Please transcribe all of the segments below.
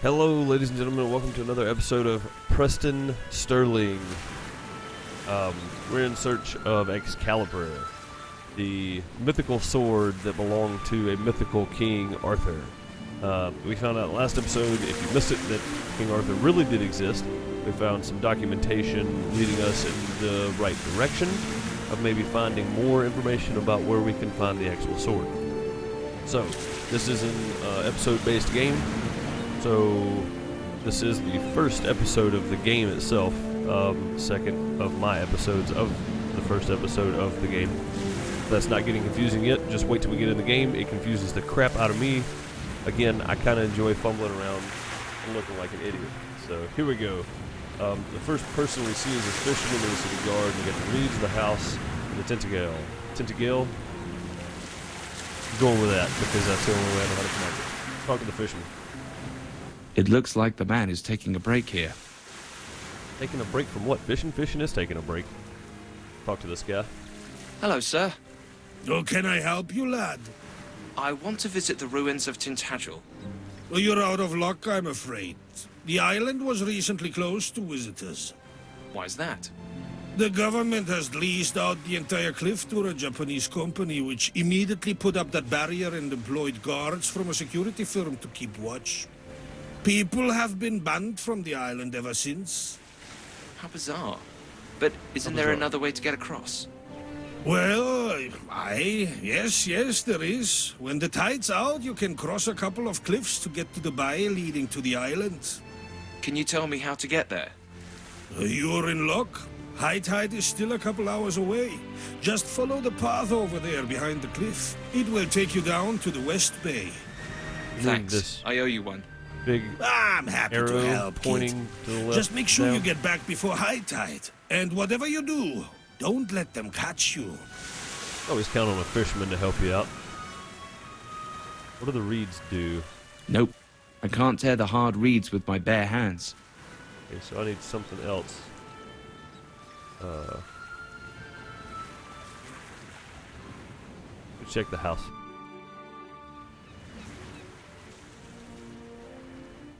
Hello, ladies and gentlemen, welcome to another episode of Preston Sterling. We're in search of Excalibur, the mythical sword that belonged to a mythical King Arthur. We found out last episode, if you missed it, that King Arthur really did exist. We found some documentation leading us in the right direction of maybe finding more information about where we can find the actual sword. So, this is an episode-based game. So, this is the first episode of the game itself, second of my episodes of the first episode of the game. That's not getting confusing yet, just wait till we get in the game. It confuses the crap out of me. Again, I kind of enjoy fumbling around and looking like an idiot. So, here we go. The first person we see is a fisherman in the city guard, and we get the reeds of the house and the Tintagel. Tintagel? Going with that, because that's the only way I know how to pronounce it. Talk to the fisherman. It looks like the man is taking a break here. Taking a break from what? Fishing? Fishing is taking a break. Talk to this guy. Hello, sir. Oh, can I help you, lad? I want to visit the ruins of Tintagel. Well, you're out of luck, I'm afraid. The island was recently closed to visitors. Why is that? The government has leased out the entire cliff to a Japanese company, which immediately put up that barrier and employed guards from a security firm to keep watch. People have been banned from the island ever since. How bizarre. But isn't there another way to get across? Well, yes, there is. When the tide's out, you can cross a couple of cliffs to get to the bay leading to the island. Can you tell me how to get there? You're in luck. High tide is still a couple hours away. Just follow the path over there behind the cliff. It will take you down to the West Bay. Thanks. I owe you one. Big I'm happy arrow to help, pointing kid. to the left. Just make sure now. you get back before high tide. And whatever you do, don't let them catch you. Always count on a fisherman to help you out. What do the reeds do? Nope. I can't tear the hard reeds with my bare hands. Okay, so I need something else. Check the house.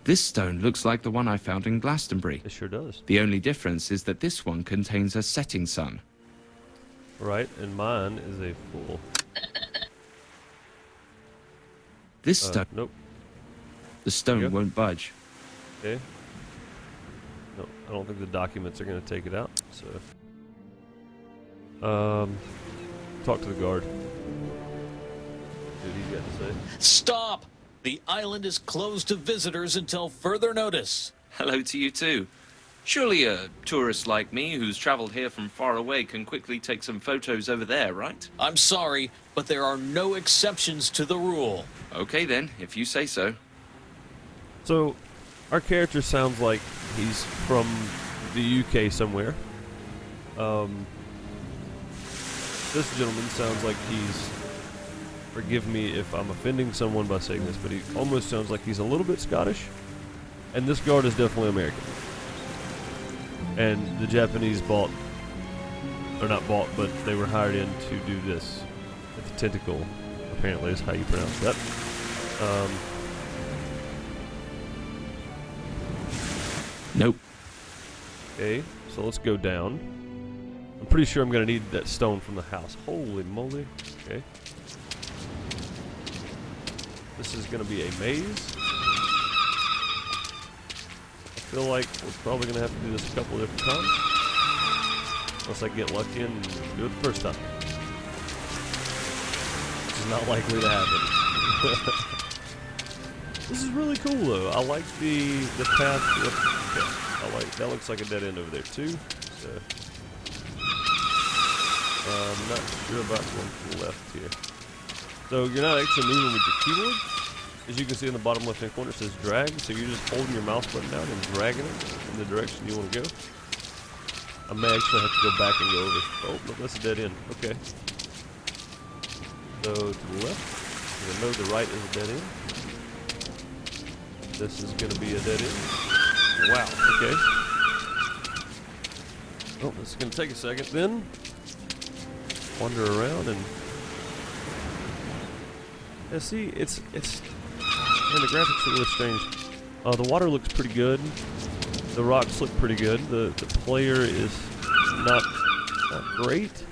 This stone looks like the one I found in Glastonbury. It sure does. The only difference is that this one contains a setting sun. Right, and mine is a full. This stone... Nope. The stone won't budge. Okay. No, I don't think the documents are going to take it out, so... talk to the guard. See what he's got to say. Stop! The island is closed to visitors until further notice. Hello to you too. Surely a tourist like me who's traveled here from far away can quickly take some photos over there, right? I'm sorry, but there are no exceptions to the rule. Okay then, if you say so. So, our character sounds like he's from the UK somewhere. This gentleman sounds like he's... Forgive me if I'm offending someone by saying this, but he almost sounds like he's a little bit Scottish. And this guard is definitely American. And the Japanese bought, or not bought, but they were hired in to do this. With the tentacle, apparently is how you pronounce that. Nope. Okay, so let's go down. I'm pretty sure I'm going to need that stone from the house. Holy moly. Okay. This is going to be a maze. I feel like we're probably going to have to do this a couple of different times. Unless I get lucky and do it the first time. Which is not likely to happen. This is really cool though. I like the path. Okay. I like that. Looks like a dead end over there too. So I'm not sure about going to the left here. So you're not actually moving with your keyboard. As you can see in the bottom left hand corner it says drag. So you're just holding your mouse button down and dragging it in the direction you want to go. I may actually have to go back and go over. Oh, no, that's a dead end. Okay. So to the left. I know the right is a dead end. This is going to be a dead end. Wow, okay. Oh, this is going to take a second. Then wander around and yeah, see, it's and the graphics are really strange. The water looks pretty good. The rocks look pretty good. The player is not great.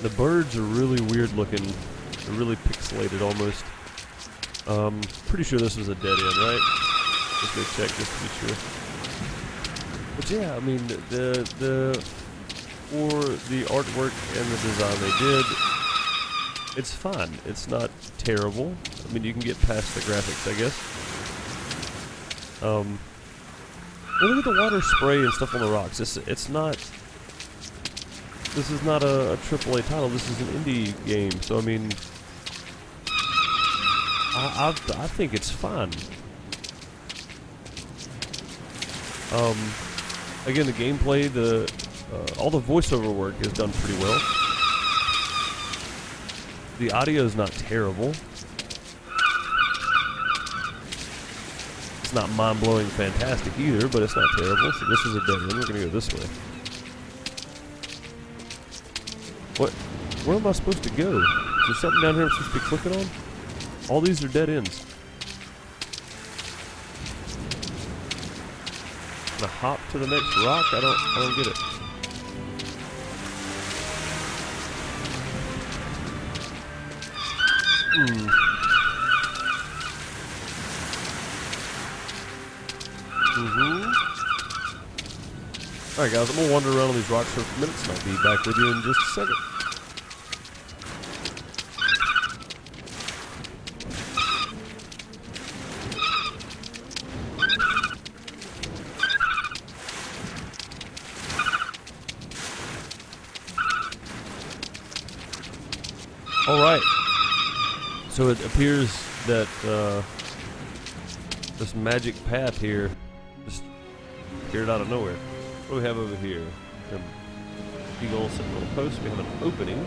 The birds are really weird looking. They're really pixelated almost. Pretty sure this was a dead end, right? Let's go check just to be sure. But yeah, I mean, for the artwork and the design they did, it's fine. It's not terrible. I mean, you can get past the graphics, I guess. Look at the water spray and stuff on the rocks. It's not. This is not a AAA title. This is an indie game. So I mean, I think it's fun. Again, the gameplay, all the voiceover work is done pretty well. The audio is not terrible. It's not mind-blowing fantastic either, but it's not terrible. So this is a dead end. We're gonna go this way. What? Where am I supposed to go? Is there something down here I'm supposed to be clicking on? All these are dead ends. Can I hop to the next rock? I don't get it. Alright guys, I'm gonna wander around on these rocks for a few minutes and I'll be back with you in just a second. Alright, so it appears that this magic path here just appeared out of nowhere. What do we have over here? Eagle Sentinel Post. We have an opening.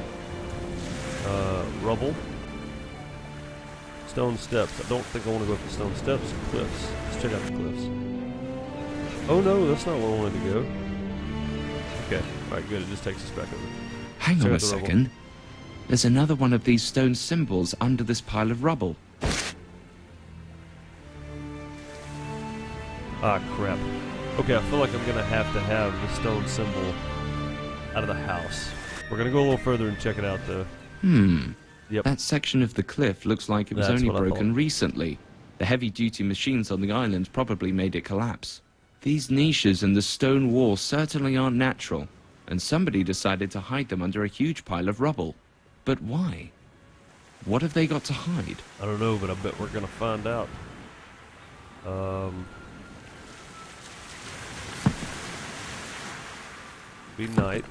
Rubble. Stone steps. I don't think I want to go up the stone steps. Cliffs. Let's check out the cliffs. Oh no, that's not where I wanted to go. Okay, alright, good. It just takes us back over. Hang on a second. There's another one of these stone symbols under this pile of rubble. Ah, crap. Okay, I feel like I'm gonna have to have the stone symbol out of the house. We're gonna go a little further and check it out, though. Yep. That section of the cliff looks like it was only broken recently. The heavy-duty machines on the island probably made it collapse. These niches in the stone wall certainly aren't natural, and somebody decided to hide them under a huge pile of rubble. But why? What have they got to hide? I don't know, but I bet we're gonna find out. Be night.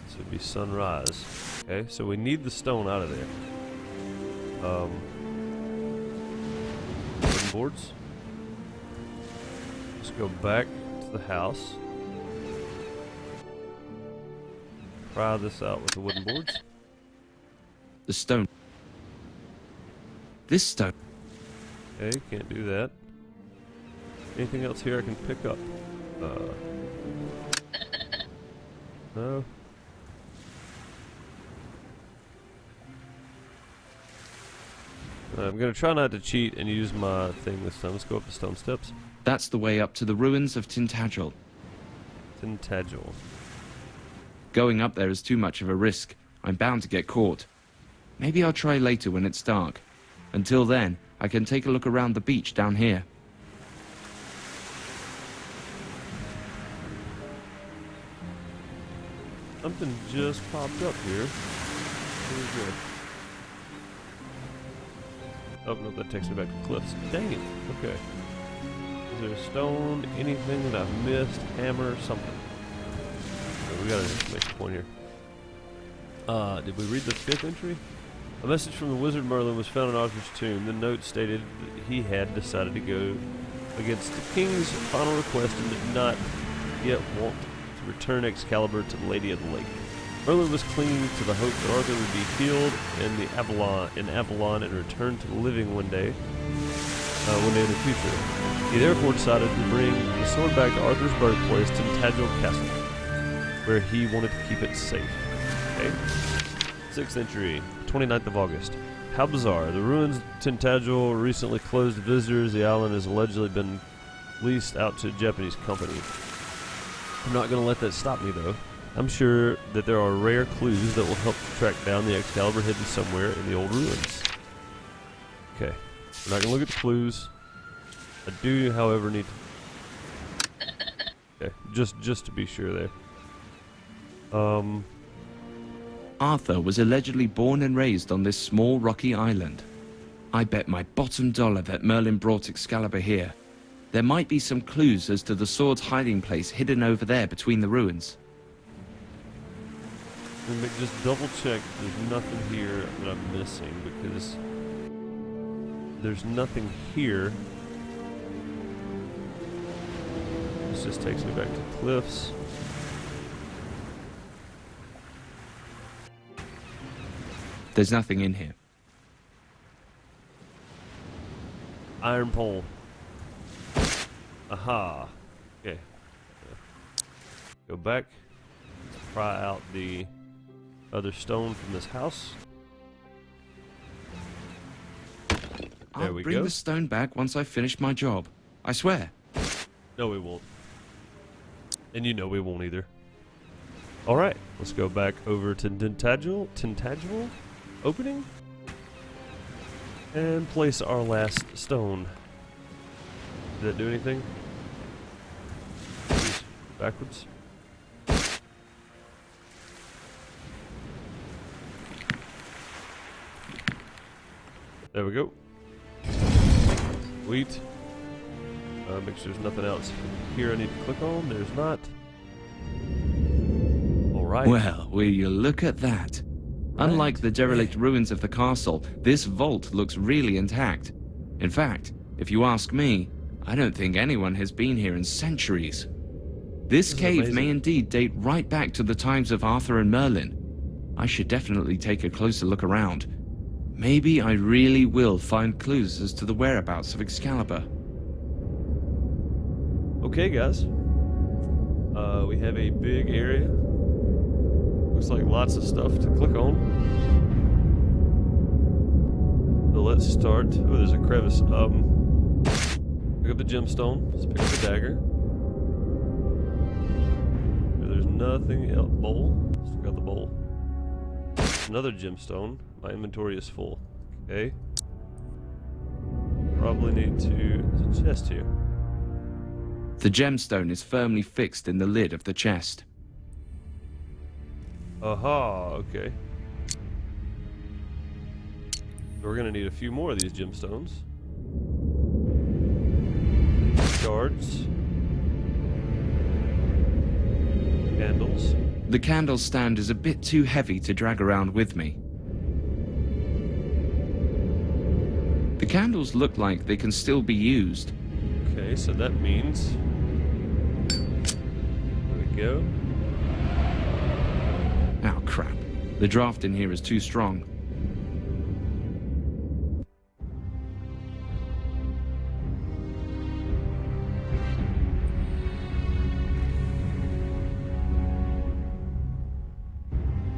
So it'd be sunrise. Okay, so we need the stone out of there. Wooden boards. Let's go back to the house. Pry this out with the wooden boards. The stone. This stone. Okay, can't do that. Anything else here I can pick up? No. I'm gonna try not to cheat and use my thing this time. Let's go up the stone steps. That's the way up to the ruins of Tintagel. Tintagel. Going up there is too much of a risk. I'm bound to get caught. Maybe I'll try later when it's dark. Until then, I can take a look around the beach down here. Something just popped up here. Very good. Oh, no, that takes me back to the cliffs. Dang it. Okay. Is there a stone, anything that I've missed? Hammer, something. Okay, we gotta make a point here. Did we read the 5th entry? A message from the wizard Merlin was found in Arthur's tomb. The note stated that he had decided to go against the king's final request and did not yet want to return Excalibur to the Lady of the Lake. Merlin was clinging to the hope that Arthur would be healed in Avalon and return to the living one day in the future. He therefore decided to bring the sword back to Arthur's birthplace, Tintagel Castle, where he wanted to keep it safe. Okay. 6th entry, 29th of August. How bizarre. The ruins of Tintagel recently closed to visitors. The island has allegedly been leased out to a Japanese company. I'm not going to let that stop me, though. I'm sure that there are rare clues that will help track down the Excalibur hidden somewhere in the old ruins. Okay. We're not going to look at the clues. I do, however, need to... Okay, just to be sure there. Arthur was allegedly born and raised on this small rocky island. I bet my bottom dollar that Merlin brought Excalibur here. There might be some clues as to the sword's hiding place hidden over there between the ruins. Let me just double check there's nothing here that I'm missing, because there's nothing here. This just takes me back to cliffs. There's nothing in here. Iron pole. Aha. Okay. Go back. Let's pry out the other stone from this house. There we go. I'll bring the stone back once I finish my job. I swear. No, we won't. And you know we won't either. Alright, let's go back over to Tintagel opening. And place our last stone. Did that do anything? Backwards. There we go. Sweet. Make sure there's nothing else here I need to click on. There's not. Alright. Well, will you look at that? Right. Unlike the derelict ruins of the castle, this vault looks really intact. In fact, if you ask me, I don't think anyone has been here in centuries. This cave amazing. may indeed date right back to the times of Arthur and Merlin. I should definitely take a closer look around. Maybe I really will find clues as to the whereabouts of Excalibur. Okay, guys. We have a big area. Looks like lots of stuff to click on. So let's start. Oh, there's a crevice. Pick up the gemstone. Let's pick up the dagger. There's nothing else. Bowl. Let's pick out the bowl. Another gemstone. My inventory is full. Okay. Probably need to... There's a chest here. The gemstone is firmly fixed in the lid of the chest. Aha, okay. So we're gonna need a few more of these gemstones. Shards. Candles. The candle stand is a bit too heavy to drag around with me. The candles look like they can still be used. Okay, so that means... There we go. Oh crap. The draft in here is too strong.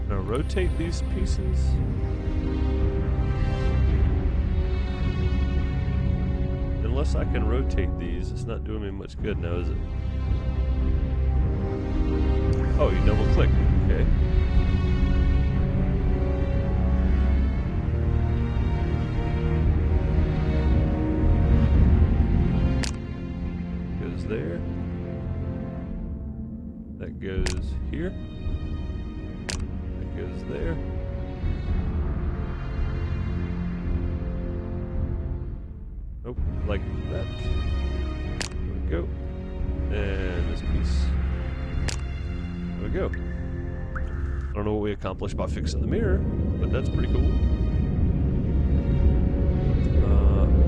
Now rotate these pieces. Unless I can rotate these, it's not doing me much good now, is it? Oh, you double click. Okay. Goes there. That goes here. That goes there. Nope, like that. There we go. And this piece. There we go. I don't know what we accomplished by fixing the mirror, but that's pretty cool.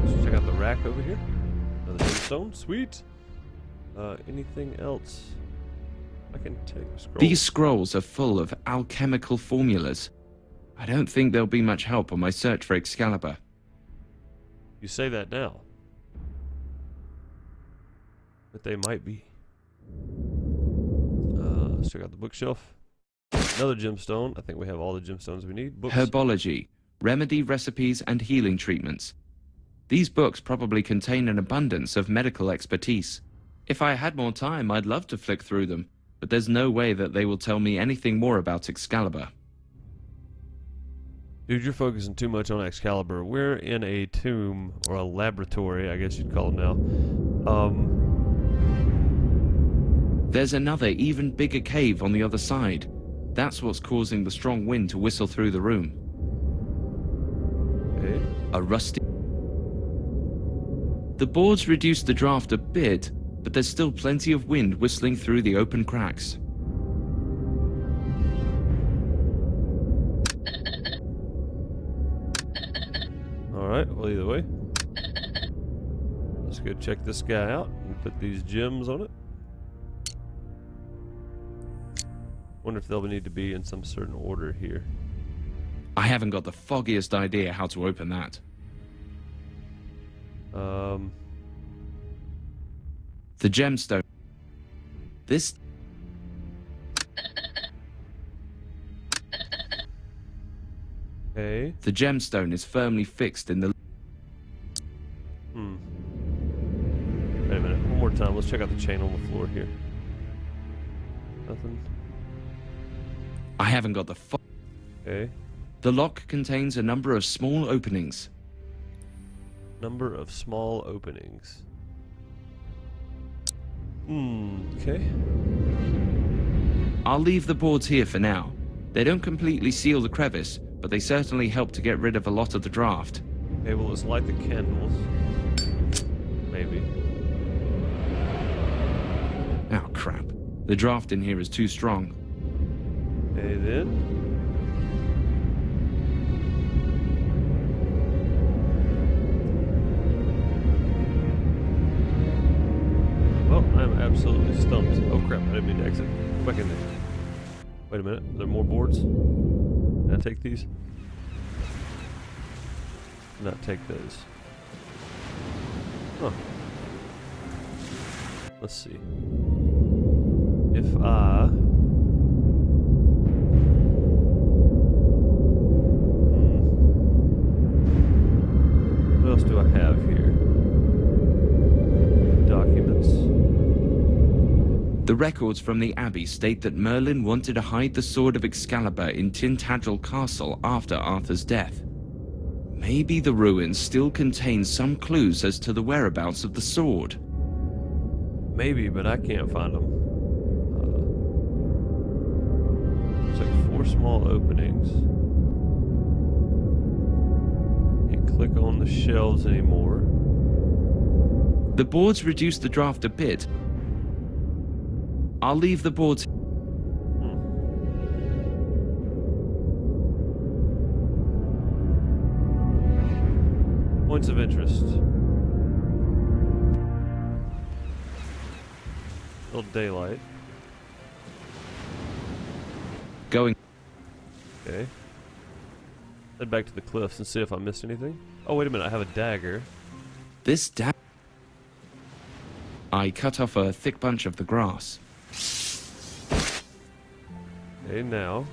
Let's check out the rack over here. Another gemstone, sweet. Anything else? I can take a scroll. These scrolls are full of alchemical formulas. I don't think there'll be much help on my search for Excalibur. You say that now. But they might be. Let's check out the bookshelf. Another gemstone. I think we have all the gemstones we need. Books. Herbology, remedy recipes, and healing treatments. These books probably contain an abundance of medical expertise. If I had more time, I'd love to flick through them, but there's no way that they will tell me anything more about Excalibur. Dude, you're focusing too much on Excalibur. We're in a tomb, or a laboratory, I guess you'd call it now. There's another, even bigger cave on the other side. That's what's causing the strong wind to whistle through the room. Okay. A rusty... The boards reduced the draft a bit, but there's still plenty of wind whistling through the open cracks. Alright, well either way. Let's go check this guy out and put these gems on it. Wonder if they'll need to be in some certain order here. I haven't got the foggiest idea how to open that. The gemstone. This... Okay. The gemstone is firmly fixed in the... Wait a minute, one more time. Let's check out the chain on the floor here. Nothing. I haven't got the Okay. The lock contains a number of small openings. Number of small openings. Okay. I'll leave the boards here for now. They don't completely seal the crevice, but they certainly help to get rid of a lot of the draft. Okay, well, let's light the candles. Maybe. Oh, crap. The draft in here is too strong. Okay, then. Well, I'm absolutely stumped. Oh, crap. I didn't mean to exit. Go back in there. Wait a minute. Are there more boards? Can I take these? Not take those. Huh. Let's see. If I... What else do I have here? Documents. The records from the Abbey state that Merlin wanted to hide the sword of Excalibur in Tintagel Castle after Arthur's death. Maybe the ruins still contain some clues as to the whereabouts of the sword. Maybe, but I can't find them. Looks like 4 small openings. Can't click on the shelves anymore. The boards reduce the draft a bit. I'll leave the boards... Points of interest. Little daylight. Going... Okay. Head back to the cliffs and see if I missed anything. Oh, wait a minute. I have a dagger. This dagger... I cut off a thick bunch of the grass. Okay, now.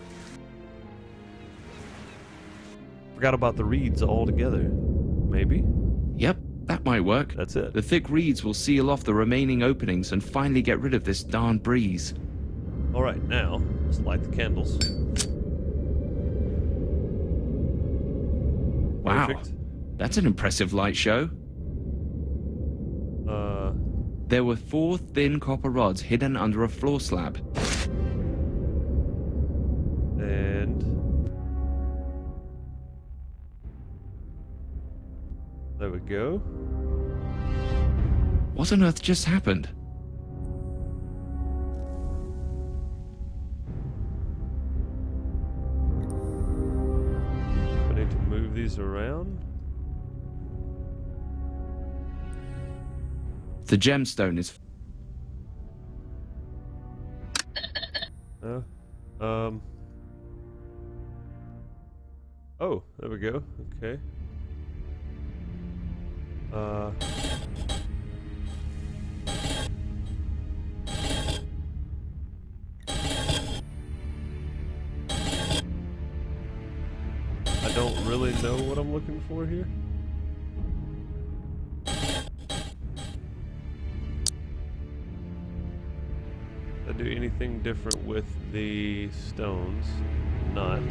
Forgot about the reeds altogether. Maybe? Yep, that might work. That's it. The thick reeds will seal off the remaining openings and finally get rid of this darn breeze. Alright, now, let's light the candles. Wow, Perfect. that's an impressive light show. There were 4 thin copper rods hidden under a floor slab. And... there we go. What on earth just happened? I need to move these around. The gemstone is... Oh, there we go. Okay. I I don't really know what I'm looking for here. Did I do anything different with the stones? Not.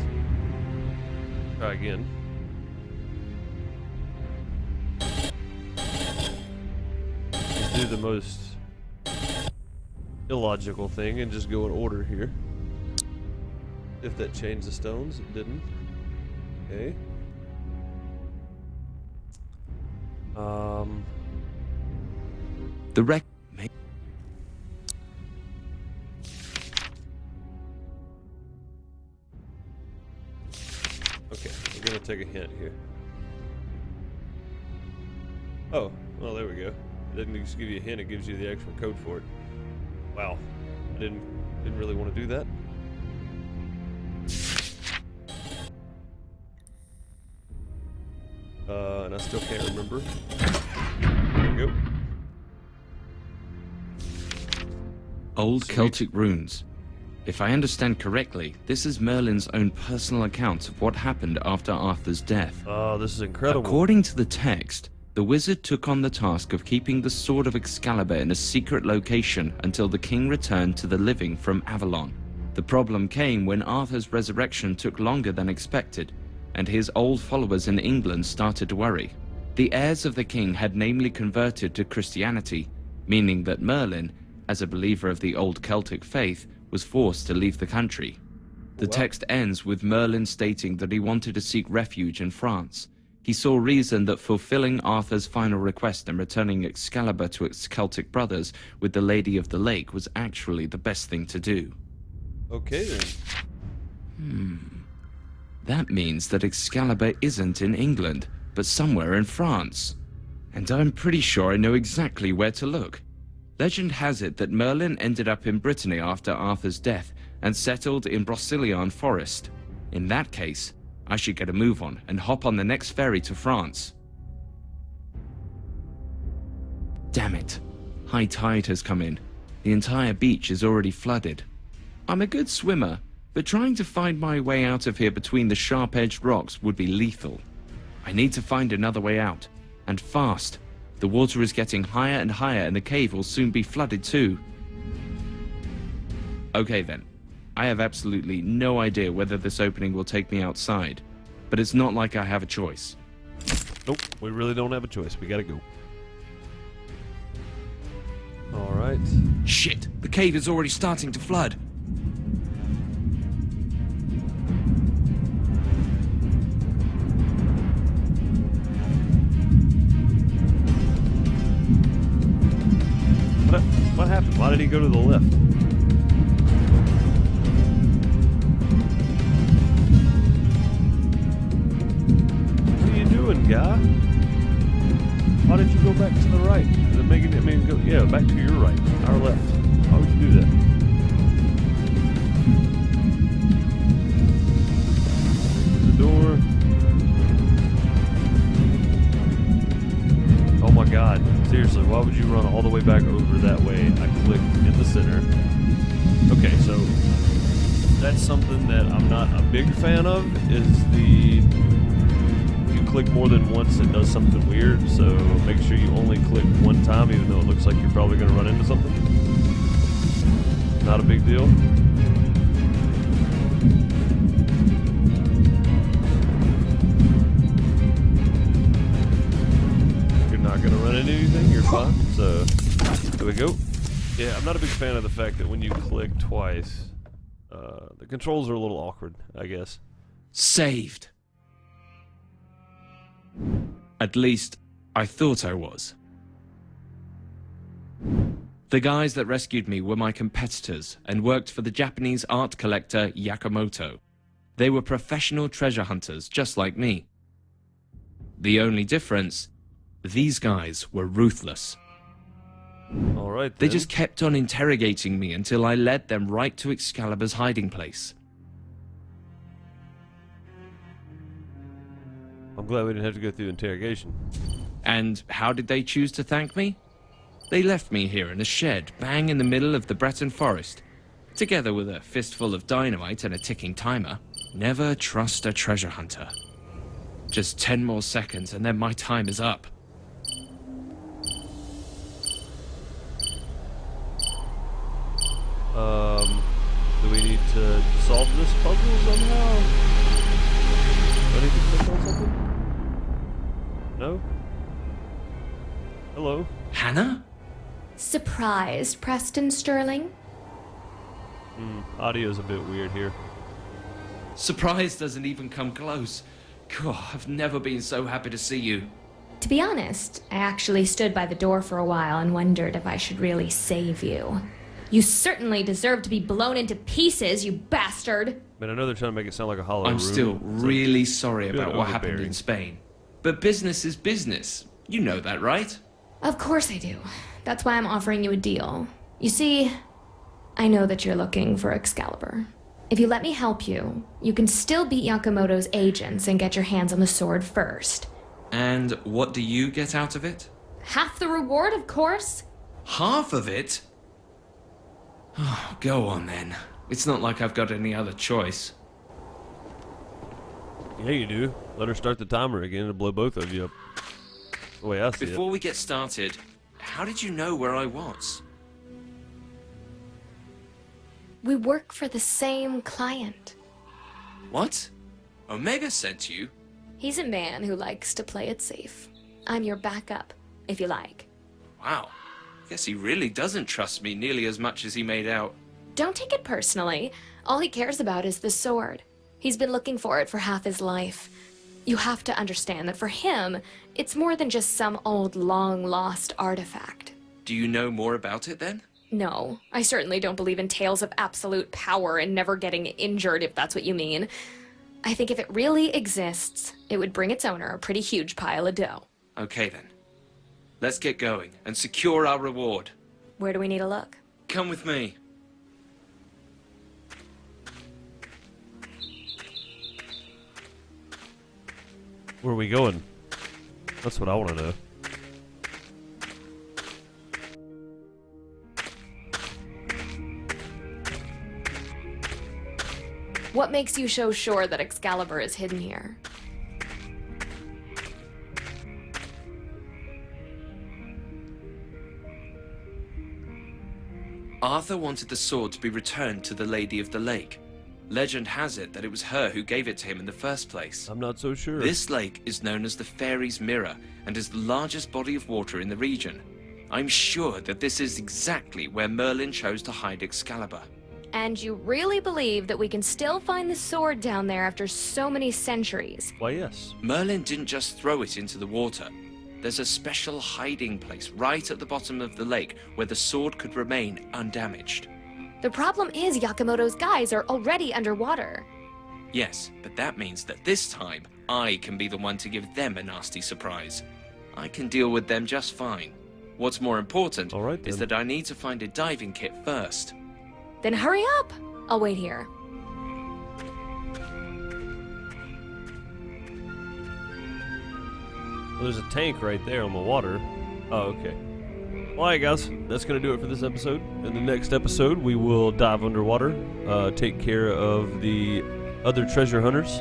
Try again. Let's do the most illogical thing and just go in order here. If that changed the stones, it didn't. Okay. The wreck. Okay, we're gonna take a hint here. Oh, well, there we go. It doesn't just give you a hint, it gives you the actual code for it. Wow, I didn't really want to do that. And I still can't remember. There we go. Old Sweet. Celtic runes. If I understand correctly, this is Merlin's own personal account of what happened after Arthur's death. Oh, this is incredible. According to the text, the wizard took on the task of keeping the Sword of Excalibur in a secret location until the king returned to the living from Avalon. The problem came when Arthur's resurrection took longer than expected, and his old followers in England started to worry. The heirs of the king had namely converted to Christianity, meaning that Merlin, as a believer of the old Celtic faith, was forced to leave the country. The text ends with Merlin stating that he wanted to seek refuge in France. He saw reason that fulfilling Arthur's final request and returning Excalibur to its Celtic brothers with the Lady of the Lake was actually the best thing to do. Okay then. That means that Excalibur isn't in England, but somewhere in France. And I'm pretty sure I know exactly where to look. Legend has it that Merlin ended up in Brittany after Arthur's death and settled in Broceliande Forest. In that case, I should get a move on and hop on the next ferry to France. Damn it. High tide has come in. The entire beach is already flooded. I'm a good swimmer, but trying to find my way out of here between the sharp-edged rocks would be lethal. I need to find another way out, and fast. The water is getting higher and higher and the cave will soon be flooded too. Okay then. I have absolutely no idea whether this opening will take me outside, but it's not like I have a choice. Nope, we really don't have a choice. We gotta go. Alright. Shit! The cave is already starting to flood. What happened? Why did he go to the left? What are you doing, guy? Why did you go back to the right? Is it making it mean go? Yeah, back to your right, our left. Why would you do that? The door. Oh my God! Seriously, why would you run all the way back over that way? I clicked in the center. Okay, so that's something that I'm not a big fan of. Is the if you click more than once, it does something weird. So make sure you only click one time, even though it looks like you're probably going to run into something. Not a big deal. Not gonna run into anything, you're fine. So there we go. Yeah, I'm not a big fan of the fact that when you click twice, the controls are a little awkward, I guess. Saved. At least, I thought I was. The guys that rescued me were my competitors and worked for the Japanese art collector Yakamoto. They were professional treasure hunters, just like me. The only difference, these guys were ruthless. Alright then. They just kept on interrogating me until I led them right to Excalibur's hiding place. I'm glad we didn't have to go through interrogation. And how did they choose to thank me? They left me here in a shed, bang in the middle of the Breton forest, together with a fistful of dynamite and a ticking timer. Never trust a treasure hunter. Just 10 more seconds and then my time is up. Do we need to solve this puzzle somehow? Do I need to click on something? No? Hello? Hannah? Surprised, Preston Sterling? Audio's a bit weird here. Surprise doesn't even come close. God, I've never been so happy to see you. To be honest, I actually stood by the door for a while and wondered if I should really save you. You certainly deserve to be blown into pieces, you bastard! Man, I know they're trying to make it sound like a hollow room. I'm still really sorry about what happened overbearing. in Spain. But business is business. You know that, right? Of course I do. That's why I'm offering you a deal. You see, I know that you're looking for Excalibur. If you let me help you, you can still beat Yakamoto's agents and get your hands on the sword first. And what do you get out of it? Half the reward, of course. Half of it? Oh, go on then. It's not like I've got any other choice. Yeah, you do. Let her start the timer again and blow both of you up. The way I see it. Before we get started, how did you know where I was? We work for the same client. What? Omega sent you? He's a man who likes to play it safe. I'm your backup, if you like. Wow. Guess he really doesn't trust me nearly as much as he made out. Don't take it personally. All he cares about is the sword. He's been looking for it for half his life. You have to understand that for him, it's more than just some old long-lost artifact. Do you know more about it then? No, I certainly don't believe in tales of absolute power and never getting injured, if that's what you mean. I think if it really exists, it would bring its owner a pretty huge pile of dough. Okay then. Let's get going and secure our reward. Where do we need to look? Come with me. Where are we going? That's what I want to know. What makes you so sure that Excalibur is hidden here? Arthur wanted the sword to be returned to the Lady of the Lake. Legend has it that it was her who gave it to him in the first place. I'm not so sure. This lake is known as the Fairy's Mirror and is the largest body of water in the region. I'm sure that this is exactly where Merlin chose to hide Excalibur. And you really believe that we can still find the sword down there after so many centuries? Why, yes. Merlin didn't just throw it into the water. There's a special hiding place right at the bottom of the lake where the sword could remain undamaged. The problem is Yakamoto's guys are already underwater. Yes, but that means that this time, I can be the one to give them a nasty surprise. I can deal with them just fine. What's more important All right, is then. that I need to find a diving kit first. Then hurry up! I'll wait here. Well, there's a tank right there on the water. Oh, okay. Well, alright guys, that's going to do it for this episode. In the next episode, we will dive underwater, take care of the other treasure hunters,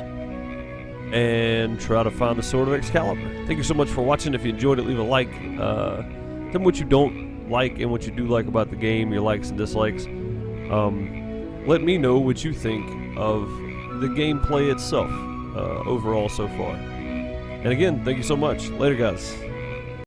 and try to find the Sword of Excalibur. Thank you so much for watching. If you enjoyed it, leave a like. Tell me what you don't like and what you do like about the game, your likes and dislikes. Let me know what you think of the gameplay itself overall so far. And again, thank you so much. Later, guys.